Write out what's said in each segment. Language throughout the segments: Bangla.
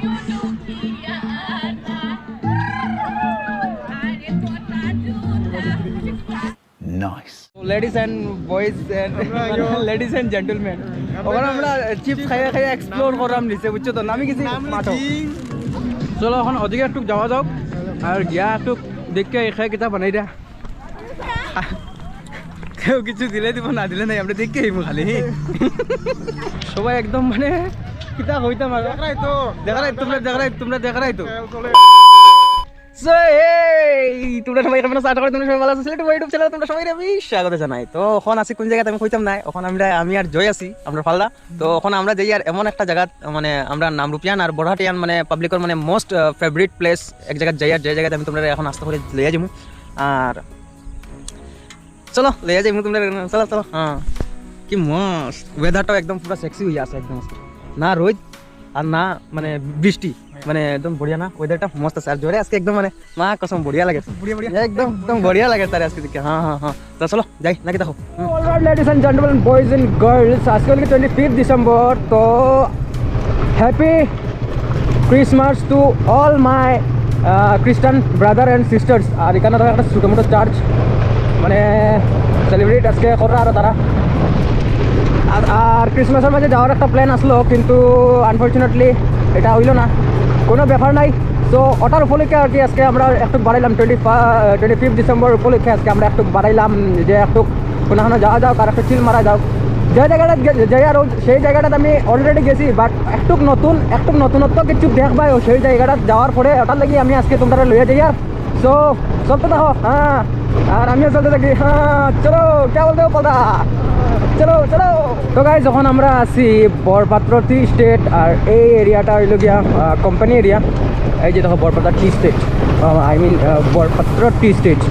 Nice. Ladies and boys and ladies and gentlemen, ওখানে আমরা চিপস খাইয়ে খাইয়ে এক্সপ্লোর করলাম নিচে, বুঝছো তো? নামি গেছি মাঠো। চলো এখন ওদিকে একটু যাওয়া যাক আর গিয়া একটু দেখে খাই কিতা বানাই দিয়া। কেউ কিছু দিলে দিব, না দিলে নাই, আমরা দেখে আইবো খালি। সবাই একদম মানে কিতা হইতাম আর দেখা নাই তোমরা দেখা নাই তো। সো এই তোমরা সবাই কেমন আছো? আশা করি তোমরা সবাই ভালো আছো। সিলেট ইউটিউব চ্যানেলে তোমরা সবাই স্বাগত জানাই। তো এখন আছি কোন জায়গাতে আমি কইতাম না, এখন আমি আর জয় আছি আমরা ফালদা। তো এখন আমরা যাই আর এমন একটা জায়গা, মানে আমরা নামরূপিয়ান আর বড়হাটিয়ান মানে পাবলিকর মানে মোস্ট ফেভারিট প্লেস এক জায়গায় যাই, আর যে জায়গাতে আমি তোমরা এখন আসতে করে লইয়া যাবো। আর চলো লইয়া যাবো তোমরা, চলো চলো। হ্যাঁ, কি মস্ত ওয়েদারটাও একদম পুরো সেক্সি হয়ে আছে, একদম না রোদ আর না মানে বৃষ্টি, মানে একদম বড়িয়া না ওয়েদারটা মস্ত আছে। আর জোরে আজকে একদম মানে মা কসম বড়িয়া লাগে, একদম বড়িয়া লাগে তার আজকে দেখে। হ্যাঁ তো চলো যাই নাকি দেখো। Alright ladies and gentleman, boys and girls, আজকে হলো 25 ডিসেম্বর। তো happy Christmas to all my Christian brother and sisters. আর এখানে ধরো একটা ছোটো মোটো চার্চ মানে সেলিব্রেট আজকে করা আরো তারা। আর ক্রিসমাসের মাঝে যাওয়ার একটা প্ল্যান আসলো, কিন্তু আনফর্চুনেটলি এটা হইলো না, কোনো ব্যাপার নাই। তো ওটার উপলক্ষে আর কি আজকে আমরা একটু বাড়াইলাম, 25 ডিসেম্বর উপলক্ষে আজকে আমরা একটু বাড়াইলাম যে একটু কোনোখানে যাওয়া যাও আর একটু চিল মারা যাও। যে জায়গাটা যাই আর সেই জায়গাটাতে আমি অলরেডি গেছি, বাট একটু নতুনত্ব কিছু দেখবাই সেই জায়গাটা যাওয়ার পরে ওটার লাগি আমি আজকে তোমরা লইয়া যাই। আর সো চলতে দেখো। হ্যাঁ, আর আমিও চলতে থাকি। হ্যাঁ চলো, কে বলতে পদা, চলো। তো গাইস, যখন আমরা আছি বরপাত্র টি স্টেট, আর এই এরিয়াটা হইল গিয়া কোম্পানি এরিয়া। এই যে দেখো বরপাত্র টি স্টেট, বরপাত্র টি স্টেট।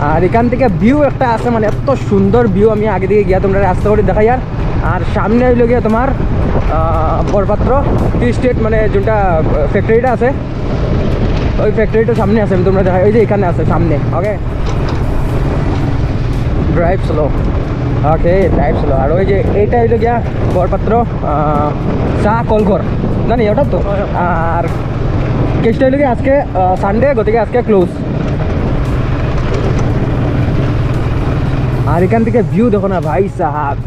আর এখান থেকে ভিউ একটা আছে, মানে এত সুন্দর ভিউ, আমি আগে দিকে গিয়া তোমরা রাস্তা করে দেখাই। আর সামনে হইল গিয়া তোমার বরপাত্র টি স্টেট, মানে যেটা ফ্যাক্টরিটা আছে, ওই ফ্যাক্টরিটার সামনে আছে, আমি তোমরা দেখাই। ওই যে এখানে আছে সামনে। ওকে, ড্রাইভ স্লো। ওকে, ড্রাইভ স্লো। আর ওই যে এইটা হইলো গিয়া বরপাত্র চা কলঘর, জানি ওটা তো। আর কেসটা হইলো গিয়া আজকে সানডে, গতিকে আজকে ক্লোজ। আর এখান থেকে ভিউ দেখো না ভাই সাহাব,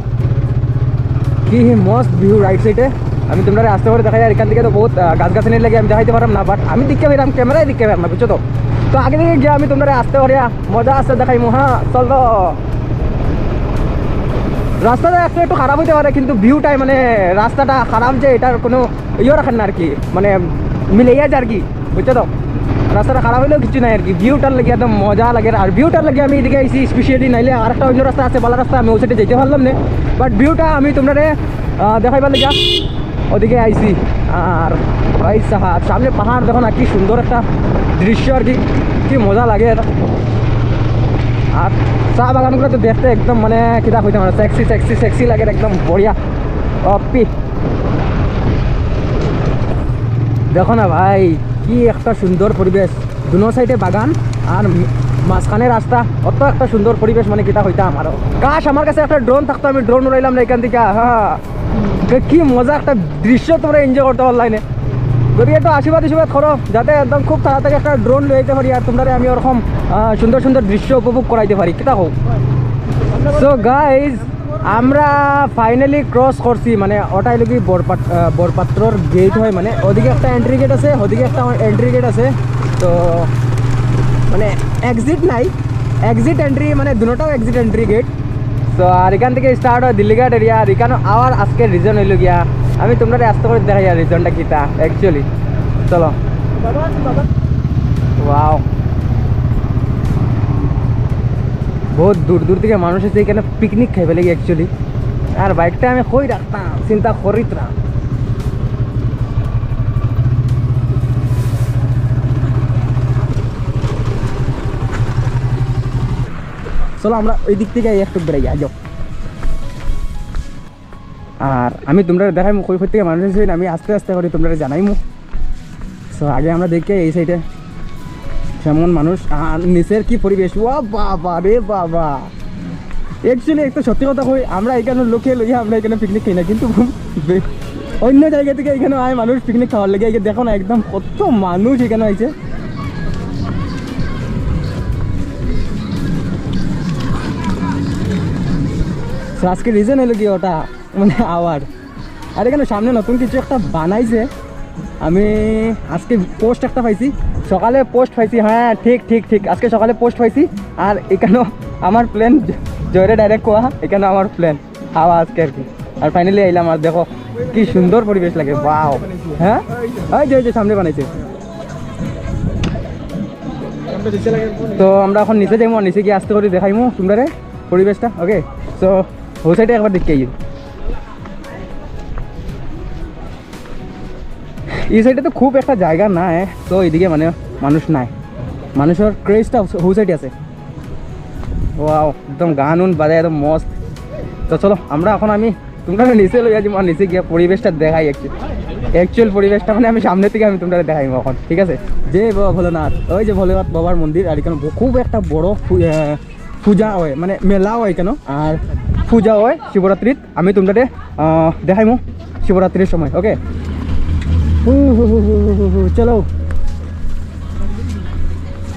কি মস্ত ভিউ রাইট সাইডে। আমি তোমরা আসতে করে দেখাই। আর এখান থেকে তো বহুত গাছ-গাছালির লাগে আমি দেখাইতে পারলাম না, বাট আমি দেখতে পেলাম, ক্যামেরায় দেখতে পেলাম না, বুঝছো তো। তো আগে থেকে গিয়ে আমি তোমরা আসতে পারি, মজা আসছে দেখাই। হ্যাঁ চল। তো রাস্তাটা একটু খারাপ হইতে পারে, কিন্তু ভিউটাই মানে রাস্তাটা খারাপ যে এটার কোনো ইয়ে রাখেন না আর কি, মানে মিলেইয়া যায় আর কি, বুঝছো তো। রাস্তাটা খারাপ হলেও কিছু নাই আর কি, ভিউটার লাগে একদম মজা লাগে। আর ভিউটার লাগে আমি এদিকে আইসি স্পেশালি, নাইলে আর একটা অন্য রাস্তা আছে ভালো রাস্তা, আমি ওই সাইডে যেতে পারলাম না, বাট ভিউটা আমি তোমরা দেখাইবার লেগে ওদিকে আইসি। আর ভাই সাহাব সামনে পাহাড় দেখো না, কি সুন্দর একটা দৃশ্য আর কি মজা লাগে এটা। আর চা বাগানগুলো তো দেখতে একদম মানে কিতা হইতে মানে সেক্সি লাগে, একদম বঢ়িয়া। অপি দেখো না ভাই, কি একটা সুন্দর পরিবেশ, দুনো সাইডে বাগান আর মাঝখানে রাস্তা, অত একটা সুন্দর পরিবেশ, মানে কিতা হইতাম আরো। কাশ আমার কাছে একটা ড্রোন থাকতো, আমি ড্রোন উড়াইলাম না এখান থেকে। হ্যাঁ, কি মজা একটা দৃশ্য তোমরা এনজয় করতে পারলাই। গতিকে একটু আশীর্বাদ করো যাতে একদম খুব তাড়াতাড়ি একটা ড্রোন লইতে পারি, আর তোমরা আমি ওরকম সুন্দর দৃশ্য উপভোগ করাইতে পারি, কিতা হোক। সো গাইজ, আমরা ফাইনালি ক্রস করছি, মানে ওটাই লোক বরপাত্রর গেট হয়, মানে ওদিকে একটা এন্ট্রি গেট আছে, ওদিকে একটা এন্ট্রি গেট আছে। তো মানে এক্সিট নাই, এক্সিট এন্ট্রি মানে দুটোটাও এক্সিট এন্ট্রি গেট। তো আর এখান থেকে স্টার্ট হয় দিল্লিঘাট এরিয়া। আর এখানে আবার আজকের রিজন হইল গিয়া, আমি তোমরা আসতে করে দেখাই আর রিজনটা কিতা অ্যাকচুয়ালি। চলো। ওয়াও, বহুত দূর থেকে মানুষ এসে এখানে পিকনিক খাই ফেলে অ্যাকচুয়ালি। আর বাইকটা আমি কই রাখতাম চিন্তা করিত না। চলো আমরা ওই দিক থেকে একটু বেড়াই যাও। আর আমি তোমরা দেখাই কই থেকে মানুষ এসে, আমি আস্তে করে তোমরা জানাইমু। সো আগে আমরা দেখি এই সাইডে কেমন মানুষ, আর নিচের কি পরিবেশ। ও বাবা রে বাবা, অ্যাকচুয়ালি একটা সত্যি কথা কই, আমরা এখানে লোকে লইয়া আমরা এখানে পিকনিক খাই না, কিন্তু অন্য জায়গা থেকে এখানে আয় মানুষ পিকনিক খাওয়ার লেগে। দেখো না একদম কত মানুষ এখানে আইছে। আজকে রিজন হলো কি ওটা মানে আওয়ার। আর এখানে সামনে নতুন কিছু একটা বানাইছে। আমি আজকে পোস্ট একটা পাইছি, সকালে পোস্ট পাইছি। হ্যাঁ ঠিক ঠিক ঠিক, আজকে সকালে পোস্ট পাইছি। আর এখানেও আমার প্ল্যান জয়রে ডাইরেক্ট কোয়া, এখানে আমার প্ল্যান খাওয়া আজকে আর কি। আর ফাইনালি আইলাম। আর দেখো কি সুন্দর পরিবেশ লাগে। ওয়াও। হ্যাঁ ওই যে সামনে বানাইছে। তো আমরা এখন নিচে যাইমু, নিচে গিয়ে আসতে করে দেখাইমু তোমরা রে পরিবেশটা। ওকে, তো ও সাইডে একবার দেখতে আই। এই সাইডে তো খুব একটা জায়গা নাই, তো এইদিকে মানে মানুষ নাই, মানুষের ক্রেজটা হু সাইডে আছে। ওয়াও, একদম গান উন বাজায় একদম মস্ত। তো চলো আমরা এখন তোমরা নিচে লইয়া যাবো, নিচে গিয়ে পরিবেশটা দেখাই। অ্যাকচুয়াল পরিবেশটা মানে আমি সামনে থেকে তোমরা দেখাইবো এখন, ঠিক আছে? যে বাবা ভোলেনাথ, ওই যে ভোলেনাথ বাবার মন্দির। আর এখানে খুব একটা বড় পূজা হয়, মানে মেলা হয় কেন, আর পূজা হয় শিবরাত্রিত। আমি তোমরা দেখাইমো শিবরাত্রির সময়। ওকে, চলো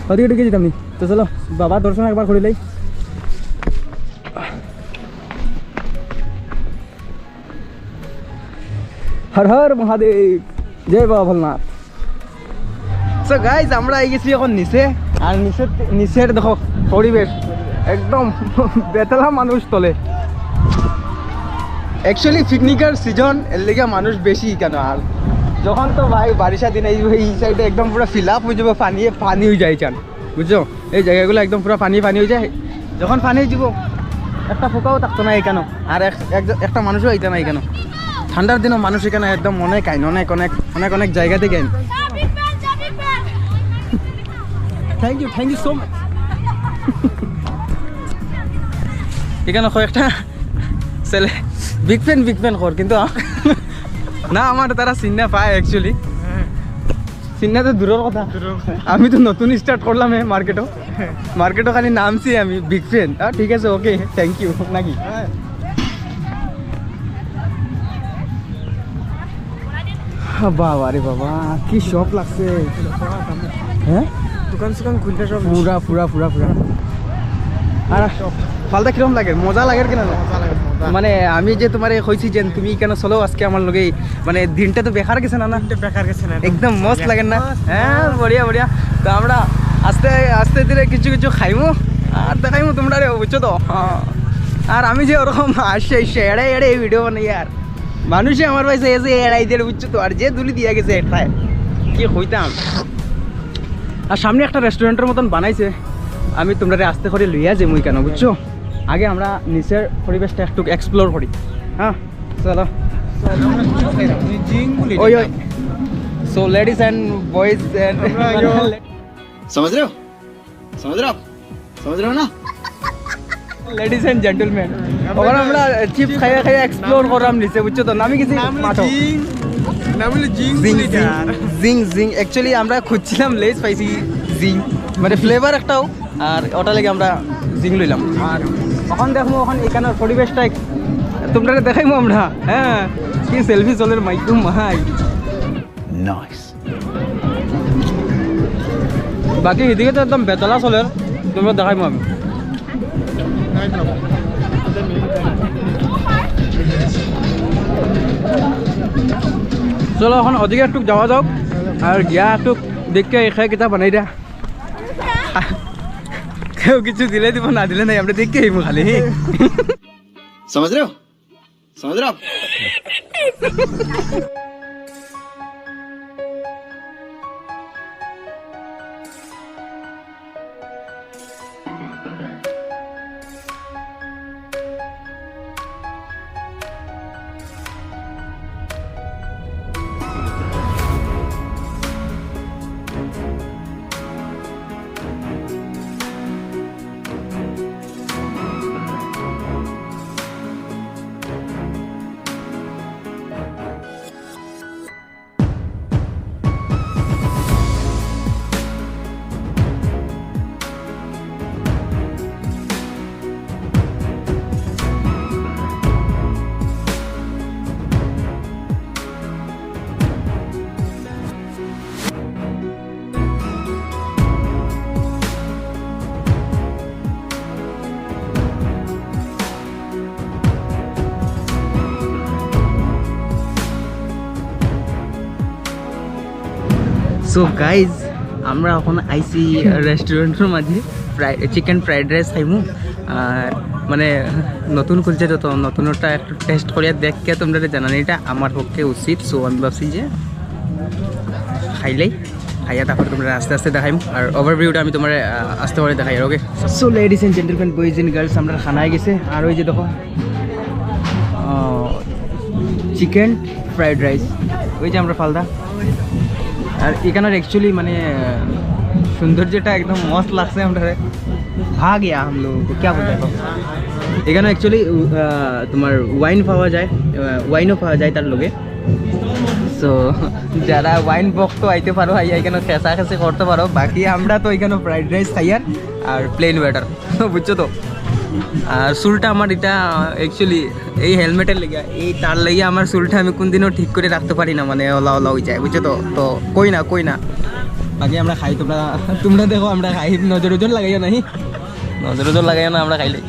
ওদিকে ঢুকে যেতাম। তো চলো বাবার দর্শন একবার করে লাই। হর হর মহাদেব, জয় বাবা ভোলনাথ। সো গাইজ আমরা এই গেছি এখন নিচে। আর নিচের দেখো পরিবেশ একদম বেতলা মানুষ তোলে। অ্যাকচুয়ালি পিকনিকের সিজন, এর লেগে মানুষ বেশি কেন। আর যখন তো ভাই বারিশা দিন এই সাইডে একদম পুরো ফিল আপ হয়ে যাবো, পানি হয়ে যায় চান, বুঝছো? এই জায়গাগুলো একদম পুরো পানি হয়ে যায়। যখন পানি হয়ে যাব একটা ফোকাও থাকতো না এখানে, আর একটা মানুষও আইতো না এখানে। ঠান্ডার দিনও মানুষ এখানে একদম অনেক আইন, অনেক অনেক অনেক অনেক জায়গা থেকে আইন। Thank you so much. এখানে কয়েকটা ছেলে বিগ ফ্যান কর, কিন্তু না আমার তারা চিন্না পায়। অ্যাকচুয়ালি চিন্না তো দূরের কথা, আমি তো নতুন স্টার্ট করলাম মার্কেটও খালি নামছি আমি বিগ ফ্যান। ঠিক আছে, ওকে, থ্যাংক ইউ নাকি। বাবা রে বাবা, কি শপ লাগছে। হ্যাঁ, দোকান খুলতে সব পুরা আর ফালতা কিরকম লাগে? মজা লাগে কেন? মানে আমি যে তোমার কইছি যে তুমি কেন চলো আজকে আমার লগে, মানে দিনটা তো বেকার গেছে না? বেকার গেছে না, একদম মস্ত লাগে না? হ্যাঁ, বড়িয়া। তো আমরা আস্তে আস্তে ধীরে কিছু খাইমু আর দেখাইমু তোমরা রে, বুঝছো তো? আর আমি যে ওরকম আসে এড়াই ভিডিও বানাই, আর মানুষে আমার পাইছে এসে এড়াই দিয়ে, বুঝছো তো? আর যে দুলি দিয়া গেছে এটাই কি কইতাম। আর সামনে একটা রেস্টুরেন্টের মতন বানাইছে, আমি তোমরা আস্তে করে লইয়া যাই মুই কেন, বুঝছো? আগে আমরা নিচের পরিবেশটা একটু এক্সপ্লোর করি। হ্যাঁ চলো। ওই so ladies and boys and समझ रहे हो ना লেডিস এন্ড জেন্টলম্যান, ওখানে আমরা চিপস খাইয়া এক্সপ্লোর করলাম নিচে, বুঝছো তো? নামি গেছি জিং। অ্যাকচুয়ালি আমরা খুঁজছিলাম লেস, পাইছি জিং, মানে ফ্লেভার একটাও, আর ওটা লেগে আমরা জিং লইলাম। আর এখন দেখবো এখন এখানের পরিবেশটা তোমরা দেখাইবো আমরা। হ্যাঁ, কি সেলফি চলের মাইকুম মাই নাইস। বাকি এদিকে তো একদম বেতলা চলের, তোমরা দেখাইবো আমি। চলো এখন ওদিকে একটু যাওয়া যাক, আর গিয়া একটু দেখে এখানে কিতা বানাই দিয়া। কেউ কিছু দিলে দিব, না দিলে নাই, আমরা দেখে আইবো খালি। समझ रहे हो? সো গাইজ আমরা এখন আইসি রেস্টুরেন্টের মাঝে চিকেন ফ্রাইড রাইস খাইমু আর মানে নতুন খুলছে তো নতুনটা একটু টেস্ট করিয়া দেখকে তোমরা জানানি এটা আমার পক্ষে উচিত। সো আমি ভাবছি যে খাইলেই খাইয়া তারপরে তোমরা আস্তে আস্তে দেখাইম আর ওভারভিউটা আমি তোমার আস্তে করে দেখাই। Okay so ladies and gentleman boys and girls আমরা খানায় গেছে আর ওই যে দেখো চিকেন ফ্রাইড রাইস ওই যে আমরা ফালদা আর এখানের অ্যাকচুয়ালি মানে সৌন্দর্যটা একদম মস্ত লাগছে আমরা ভাগ গিয়া हम लोग को क्या बोलते हैं এখানে অ্যাকচুয়ালি তোমার ওয়াইন পাওয়া যায় ওয়াইনও পাওয়া যায় তার লগে। সো যারা ওয়াইন ভক্ত আইতে পারো আইয়া এখানে খেসা খেসে করতে পারো। বাকি আমরা তো এখানে ফ্রাইড রাইস খাইয়ার আর প্লেন ওয়েটার বুঝছো তো। আর চুলটা আমার এটা অ্যাকচুয়ালি এই হেলমেটের লেগে এই তার লেগে আমার চুলটা আমি কোনদিনও ঠিক করে রাখতে পারি না মানে ওলা ওলা হয়ে যায় বুঝছো তো। তো কই না বাকি আমরা খাই তোমরা দেখো আমরা খাই নজর লাগাইও নাই নজর লাগাইও না আমরা খাইলে।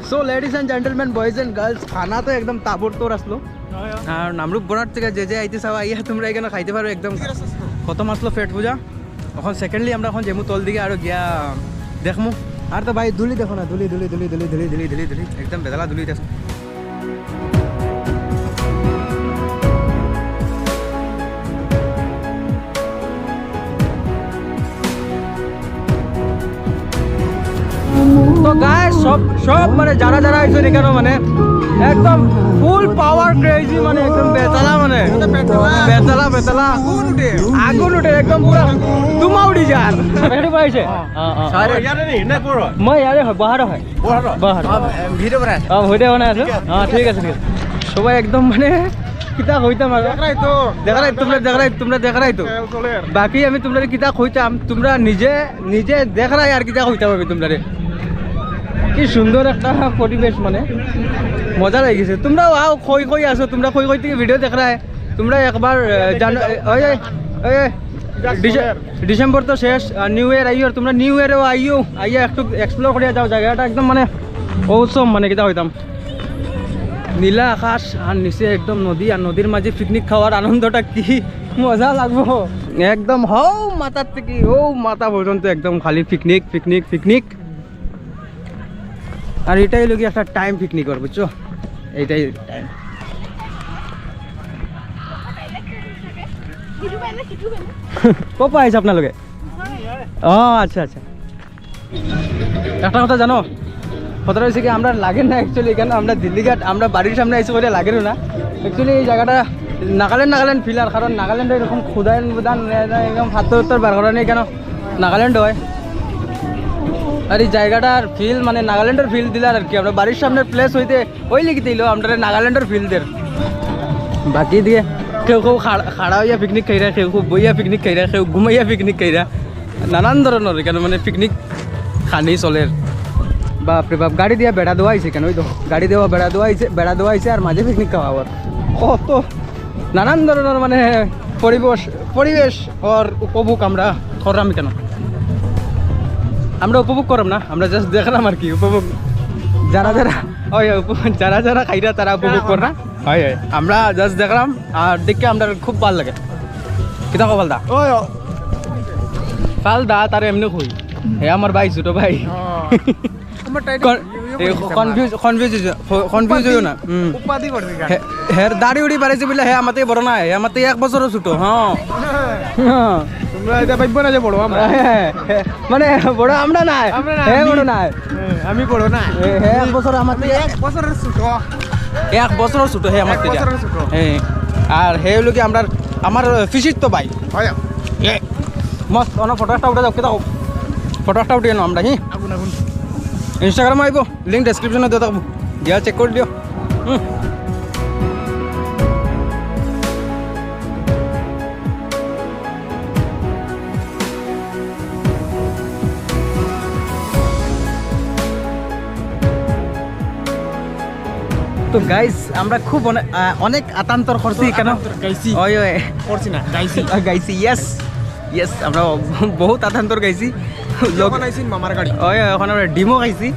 So ladies and gentleman boys and girls খানা তো একদম তাবড়তোড় আসলো আর নামরূপ বনার থেকে যে আইতে চাও আইয়া তোমরা এখানে খাইতে পারো একদম খতম আসলো পেট পূজা। এখন সেকেন্ডলি আমরা এখন যেমু তল দিকে আরো গিয়া দেখমু আর তো ভাই ধুলি দেখো না ধুলি একদম বেদলা ধুলি দেখো। তো গাইস সব মানে যারা আইছেন এখানে মানে একদম ফুল পাওয়ার ক্রেজি মানে একদম বেতালা মানে বেতালা আগুন উঠে একদম পুরা তুমা উড়ি যার হেডু পাইছে সারে ইয়ারে নি না কোর মই ইয়ারে হয় বাহার ভিডিও বানায় ভিডিও বানায় আছে ঠিক আছে সবাই একদম মানে কিতা কইতাম আর তোমরা দেখাই তো বাকি আমি তোমরা কিতা কইতাম তোমরা নিজে দেখাই আর কিতা কইতাম আমি তোমরা কি সুন্দর একটা পরিবেশ মানে মজা লাগিছে। তোমরা আও কই আছো তোমরা কই থেকে ভিডিও দেখায় তোমরা একবার ডিসেম্বর তো শেষ নিউ ইয়ার আইও তোমরা নিউ ইয়ারেও আইয়া একটু এক্সপ্লোর করিয়া যাও জায়গাটা একদম মানে ঔসম মানে কিতা হইতাম নীলা আকাশ আর নিচে একদম নদী আর নদীর মাঝে পিকনিক খাওয়ার আনন্দটা কি মজা লাগবো একদম মাথার থেকে মাথা পর্যন্ত একদম খালি পিকনিক আর এটাই লোক একটা টাইম পিকনিক কর বুঝছো এইটাই টাইম। কপা আইছে আপনালোকে আচ্ছা একটা কথা জানো কথাটা হয়েছে কি আমরা লাগে না অ্যাকচুয়ালি এখানে আমরা দিল্লি ঘাট আমরা বাড়ির সামনে আইসি করে লাগেও না অ্যাকচুয়ালি এই জায়গাটা নাগাল্যান্ড ফিলার কারণ নাগাল্যান্ডে এরকম খুদায়ন বুদান এরকম হাত বার করা নেই কেন নাগাল্যান্ড হয় আর এই জায়গাটার ফিল মানে নাগাল্যান্ডের ফিল দিলার আর কি আমরা বাড়ির সামনের প্লেস হইতে ওই লিখে দিল আমরা নাগাল্যান্ডের ফিল দের বাকি দিয়ে কেউ খাড়া হইয়া পিকনিক খাইরা কেউ বইয়া পিকনিক খাইরা কেউ ঘুমাইয়া পিকনিক খাইরা নানান ধরনের কেন মানে পিকনিক খানি চলের বাপরে বাপ গাড়ি দিয়া বেড়া দেওয়া হয়েছে কেন ওই তো গাড়ি দেওয়া বেড়া দেওয়া হয়েছে আর মাঝে পিকনিক খাওয়া আবার কত নানান ধরনের মানে পরিবেশ ওর উপভোগ আমরা করলাম কেন আমরা উপভোগ করলাম না আমরা জাস্ট দেখলাম আর কি উপভোগ যারা খাইরা তারা উপভোগ কর না হয় আমরা জাস্ট দেখলাম আর দেখে আমরা খুব ভালো লাগে কিতা কো ফালদা তার এমনি কই হে আমার ভাই ছোট ভাই কনফিউজ হইও না হের দাড়ি উড়ি পারিছে বলে হে আমাতে বড় না হে আমাতে 1 বছরও ছোট তোমরা এটা ভাববো না যে বড় আমরা মানে বড় আমরা না হে বড় না আমি বড় না হে 1 বছর আমাতে 1 বছরের ছোট 1 বছরের ছোট হে আমাতে হ্যাঁ আর হে হলো কি আমার ফিশির তো ভাই হয় মস্ত অনেক ফটোটা উঠে যাও কে দাও ফটোটা উঠিয়ে নাও আমরা আগুন ইনস্টাগ্রামে আইব লিঙ্ক ডেসক্রিপশনে দিয়ে থাকবো গিয়া চেক করে দিও তো গাইস আমরা খুব অনেক আতান্তর করছি কেন গাইছি ইয়েস আমরা বহুত আতান্তর গাইছি মামার গাড়ি এখন আমরা ডিমো খাইছি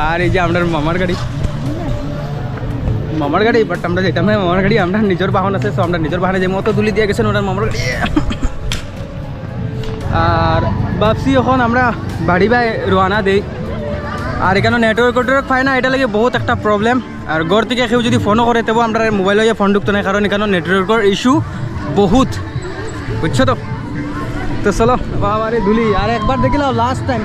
আর এই যে আপনার মামার গাড়ি মামার গাড়ি, বাট আমরা যেতাম না মামার গাড়ি, আমরা নিজের বাহন আছে, সো আমরা নিজের বাহনে যে মতো তুলি দিয়ে গেছেন ওনার মামার গাড়ি। আর ভাবছি এখন আমরা বাড়ি বাই রওনা দেই। আর এখানে নেটওয়ার্ক পায় না, এটা লাগে বহুত একটা প্রবলেম। আর ঘর থেকে কেউ যদি ফোনও করে তবু আমরা মোবাইল হয়ে ফোন ঢুকতো না, কারণ এখানে নেটওয়ার্কের ইস্যু বহুত, বুঝছো তো। তো চলো বাবারে ধুলি আর একবার দেখিলাম লাস্ট টাইম।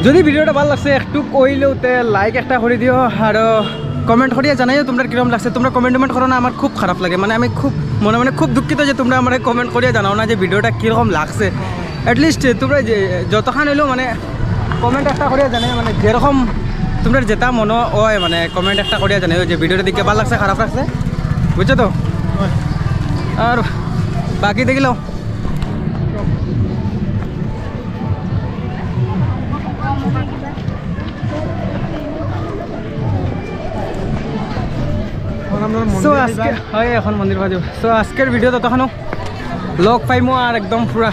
যদি ভিডিওটা ভালো লাগছে একটু কইলেও তে লাইক একটা করে দিও, আর কমেন্ট করিয়া জানাইও তোমরা কিরকম লাগছে। তোমরা কমেন্ট করো না, আমার খুব খারাপ লাগে, মানে আমি খুব মনে মনে খুব দুঃখিত যে তোমরা আমার কমেন্ট করিয়া জানাও না যে ভিডিওটা কীরকম লাগছে। অ্যাটলিস্ট তোমরা যে যতক্ষণ হইলেও মানে কমেন্ট একটা করিয়া জানাই, মানে যেরকম তোমরা যেটা মনে হয় মানে কমেন্ট একটা করিয়া জানাইও যে ভিডিওটা দেখে ভালো লাগছে খারাপ লাগছে, বুঝছো তো। আর বাকি দেখিলাম এখন মন্দির বাজু। সো আজকের ভিডিও ততক্ষণ লগ পাইমো আর একদম পুরা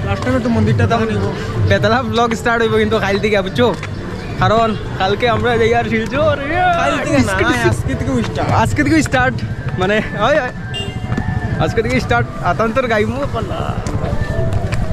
লাস্ট টাইমে তো মন্দিরটা তখন বেতলা ব্লগ স্টার্ট হইব কিন্তু কাল থেকে, বুঝছো, কারণ কালকে আমরা যাই আর শিলচর আজকে থেকে স্টার্ট, মানে আজকে থেকে স্টার্ট আতান্তর গাইমো।